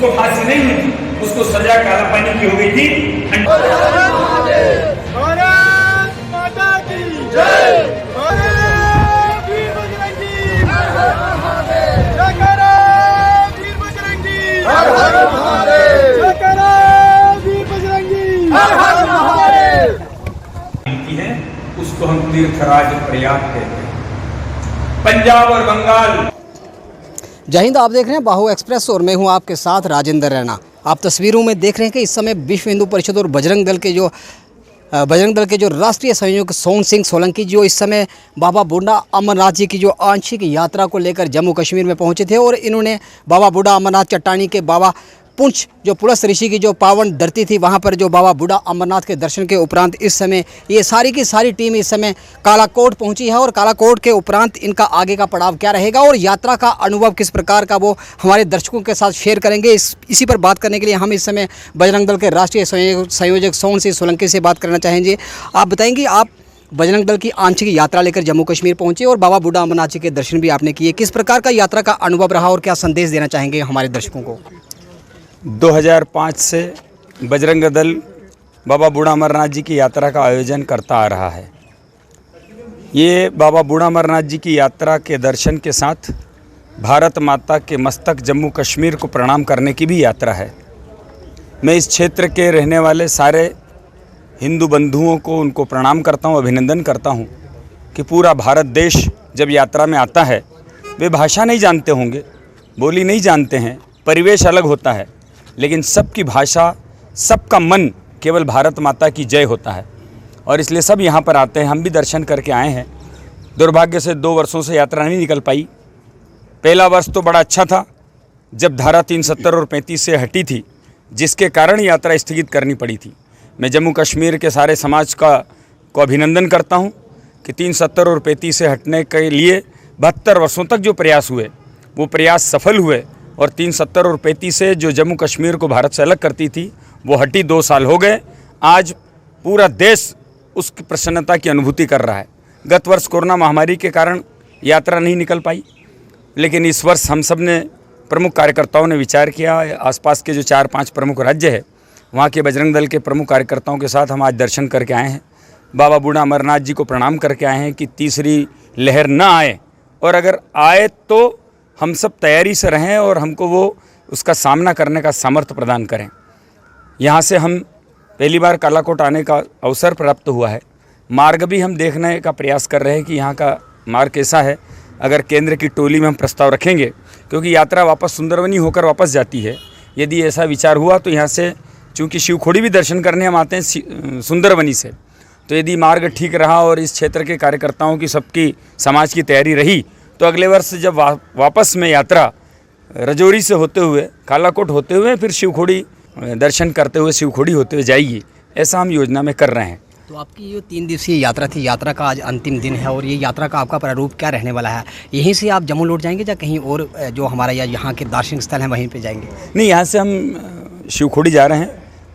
उसको फांसी नहीं हुई थी, उसको सजा काला पानी की हो गई थी। भारत माता की जय। वीर बजरंगी, जयकारा वीर बजरंगी, जयकारा वीर बजरंगी। है उसको हम तीर्थराज प्रयाग कहते हैं। पंजाब और बंगाल। जय हिंद। आप देख रहे हैं बाहु एक्सप्रेस और मैं हूं आपके साथ राजेंद्र रैना। आप तस्वीरों में देख रहे हैं कि इस समय विश्व हिंदू परिषद और बजरंग दल के जो राष्ट्रीय संयोजक सोहन सिंह सोलंकी जो इस समय बाबा बूढ़ा अमरनाथ जी की जो आंशिक यात्रा को लेकर जम्मू कश्मीर में पहुंचे थे और इन्होंने बाबा बूढ़ा अमरनाथ चट्टानी के बाबा पुंछ जो पुलस ऋषि की जो पावन धरती थी वहां पर जो बाबा बूढ़ा अमरनाथ के दर्शन के उपरांत इस समय ये सारी की सारी टीम इस समय कालाकोट पहुंची है और कालाकोट के उपरांत इनका आगे का पड़ाव क्या रहेगा और यात्रा का अनुभव किस प्रकार का वो हमारे दर्शकों के साथ शेयर करेंगे। इसी पर बात करने के लिए हम इस समय बजरंग दल के राष्ट्रीय संयोजक सोहन सिंह सोलंकी से बात करना चाहेंगे। आप बताएंगे, आप बजरंग दल की आंशिक यात्रा लेकर जम्मू कश्मीर पहुंचे और बाबा बूढ़ा अमरनाथ जी के दर्शन भी आपने किए, किस प्रकार का यात्रा का अनुभव रहा और क्या संदेश देना चाहेंगे हमारे दर्शकों को? 2005 से बजरंग दल बाबा बूढ़ा अमरनाथ जी की यात्रा का आयोजन करता आ रहा है। ये बाबा बूढ़ा अमरनाथ जी की यात्रा के दर्शन के साथ भारत माता के मस्तक जम्मू कश्मीर को प्रणाम करने की भी यात्रा है। मैं इस क्षेत्र के रहने वाले सारे हिंदू बंधुओं को उनको प्रणाम करता हूँ, अभिनंदन करता हूँ कि पूरा भारत देश जब यात्रा में आता है, वे भाषा नहीं जानते होंगे, बोली नहीं जानते हैं, परिवेश अलग होता है, लेकिन सबकी भाषा, सबका मन केवल भारत माता की जय होता है और इसलिए सब यहाँ पर आते हैं। हम भी दर्शन करके आए हैं। दुर्भाग्य से 2 वर्षों से यात्रा नहीं निकल पाई। पहला वर्ष तो बड़ा अच्छा था जब धारा 370 और 35 से हटी थी, जिसके कारण यात्रा स्थगित करनी पड़ी थी। मैं जम्मू कश्मीर के सारे समाज को अभिनंदन करता हूँ कि 370 और 35 से हटने के लिए 72 वर्षों तक जो प्रयास हुए वो प्रयास सफल हुए और 370 और 35 से जो जम्मू कश्मीर को भारत से अलग करती थी वो हटी। 2 साल हो गए। आज पूरा देश उसकी प्रसन्नता की अनुभूति कर रहा है। गत वर्ष कोरोना महामारी के कारण यात्रा नहीं निकल पाई, लेकिन इस वर्ष हम सब ने प्रमुख कार्यकर्ताओं ने विचार किया। आसपास के जो 4-5 प्रमुख राज्य है वहाँ के बजरंग दल के प्रमुख कार्यकर्ताओं के साथ हम आज दर्शन करके आए हैं। बाबा बूढ़ा अमरनाथ जी को प्रणाम करके आए हैं कि तीसरी लहर ना आए और अगर आए तो हम सब तैयारी से रहें और हमको वो उसका सामना करने का सामर्थ्य प्रदान करें। यहाँ से हम पहली बार कालाकोट आने का अवसर प्राप्त हुआ है। मार्ग भी हम देखने का प्रयास कर रहे हैं कि यहाँ का मार्ग कैसा है। अगर केंद्र की टोली में हम प्रस्ताव रखेंगे, क्योंकि यात्रा वापस सुंदरवनी होकर वापस जाती है, यदि ऐसा विचार हुआ तो यहाँ से, चूँकि शिवखोड़ी भी दर्शन करने हम आते हैं सुंदरवनी से, तो यदि मार्ग ठीक रहा और इस क्षेत्र के कार्यकर्ताओं की सबकी समाज की तैयारी रही तो अगले वर्ष जब वापस में यात्रा रजौरी से होते हुए कालाकोट होते हुए फिर शिवखोड़ी दर्शन करते हुए शिवखोड़ी होते हुए जाएगी, ऐसा हम योजना में कर रहे हैं। तो आपकी जो 3 दिवसीय यात्रा थी, यात्रा का आज अंतिम दिन है और ये यात्रा का आपका प्रारूप क्या रहने वाला है? यहीं से आप जम्मू लौट जाएंगे या कहीं और जो हमारा यहाँ के दार्शनिक स्थल हैं वहीं पे जाएंगे? नहीं, यहाँ से हम शिवखोड़ी जा रहे हैं,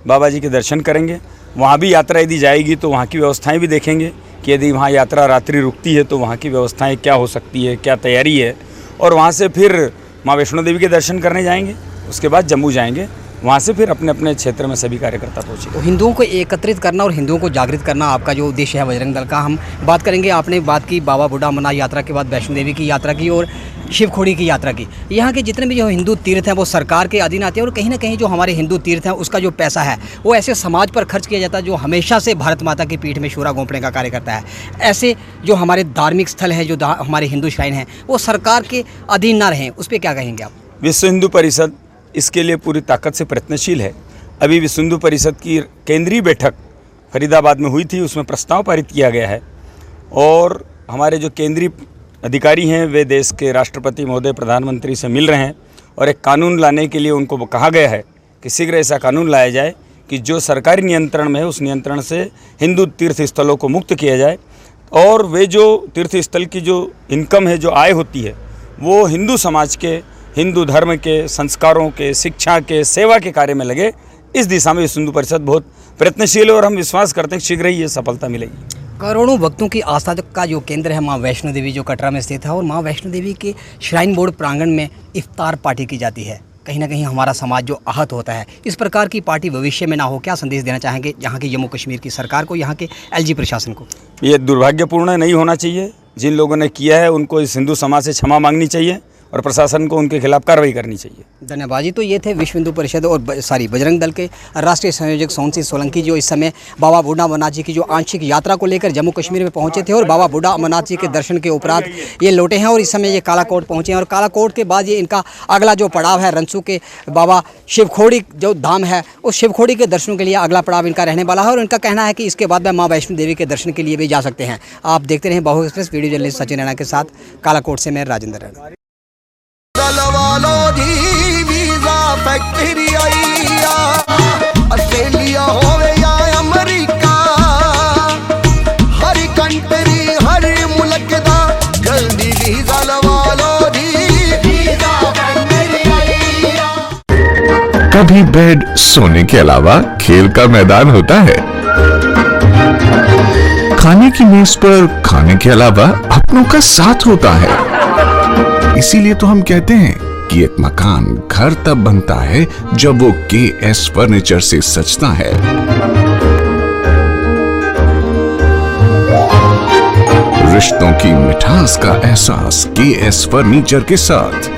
बाबा जी के दर्शन करेंगे। वहाँ भी यात्रा यदि जाएगी तो वहाँ की व्यवस्थाएँ भी देखेंगे कि यदि वहाँ यात्रा रात्रि रुकती है तो वहाँ की व्यवस्थाएं क्या हो सकती है, क्या तैयारी है। और वहाँ से फिर माँ वैष्णो देवी के दर्शन करने जाएंगे, उसके बाद जम्मू जाएंगे, वहाँ से फिर अपने अपने क्षेत्र में सभी कार्यकर्ता पहुँचे। तो हिंदुओं को एकत्रित करना और हिंदुओं को जागृत करना आपका जो उद्देश्य है बजरंग दल का, हम बात करेंगे। आपने बात की बाबा बूढ़ा अमरनाथ यात्रा के बाद वैष्णो देवी की यात्रा की और शिवखोड़ी की यात्रा की। यहाँ के जितने भी जो हिंदू तीर्थ हैं वो सरकार के अधीन आते हैं और कहीं ना कहीं जो हमारे हिंदू तीर्थ हैं उसका जो पैसा है वो ऐसे समाज पर खर्च किया जाता है जो हमेशा से भारत माता की पीठ में शूरा घोंपने का कार्य करता है। ऐसे जो हमारे धार्मिक स्थल हैं, जो हमारे हिंदू श्राइन हैं, वो सरकार के अधीन ना रहें, उस पर क्या कहेंगे आप? विश्व हिंदू परिषद इसके लिए पूरी ताकत से प्रयत्नशील है। अभी विश्व हिंदू परिषद की केंद्रीय बैठक फरीदाबाद में हुई थी, उसमें प्रस्ताव पारित किया गया है और हमारे जो केंद्रीय अधिकारी हैं वे देश के राष्ट्रपति महोदय, प्रधानमंत्री से मिल रहे हैं और एक कानून लाने के लिए उनको कहा गया है कि शीघ्र ऐसा कानून लाया जाए कि जो सरकारी नियंत्रण में है उस नियंत्रण से हिंदू तीर्थ स्थलों को मुक्त किया जाए और वे जो तीर्थ स्थल की जो इनकम है, जो आय होती है, वो हिंदू समाज के, हिंदू धर्म के, संस्कारों के, शिक्षा के, सेवा के कार्य में लगे। इस दिशा में विश्व हिंदू परिषद बहुत प्रयत्नशील है और हम विश्वास करते हैं कि शीघ्र ही ये सफलता मिलेगी। करोड़ों भक्तों की आस्था का जो केंद्र है माँ वैष्णो देवी, जो कटरा में स्थित है, और माँ वैष्णो देवी के श्राइन बोर्ड प्रांगण में इफ्तार पार्टी की जाती है। कहीं ना कहीं हमारा समाज जो आहत होता है, इस प्रकार की पार्टी भविष्य में ना हो, क्या संदेश देना चाहेंगे यहाँ की जम्मू कश्मीर की सरकार को, यहाँ के एलजी प्रशासन को? ये दुर्भाग्यपूर्ण नहीं होना चाहिए। जिन लोगों ने किया है उनको इस हिंदू समाज से क्षमा मांगनी चाहिए और प्रशासन को उनके खिलाफ कार्रवाई करनी चाहिए। धन्यवाद जी। तो ये थे विश्व हिंदू परिषद और बजरंग दल के राष्ट्रीय संयोजक सोहन सिंह सोलंकी, जो इस समय बाबा बूढ़ा अमरनाथ जी की जो आंशिक यात्रा को लेकर जम्मू कश्मीर में पहुंचे थे और बाबा बूढ़ा अमरनाथ जी के दर्शन के उपरांत ये लौटे हैं और इस समय ये कालाकोट पहुंचे हैं और कालाकोट के बाद ये इनका अगला जो पड़ाव है रंसू के बाबा शिवखोड़ी जो धाम है, उस शिवखोड़ी के दर्शनों के लिए अगला पड़ाव इनका रहने वाला है और इनका कहना है कि इसके बाद में माँ वैष्णो देवी के दर्शन के लिए भी जा सकते हैं। आप देखते रहें बाहु express. Video journalist Sachin Raina के साथ कालाकोट से मैं राजेंद्र रैना। फैक्ट्री ऑस्ट्रेलिया होवे या अमेरिका, हर कंट्री हर मुल्क दा जल्दी वीजा लवा लो जी, वीजा फैक्ट्री आईया। कभी बेड सोने के अलावा खेल का मैदान होता है, खाने की मेज पर खाने के अलावा अपनों का साथ होता है। इसीलिए तो हम कहते हैं कि एक मकान घर तब बनता है जब वो KS फर्नीचर से सजता है। रिश्तों की मिठास का एहसास KS फर्नीचर के साथ।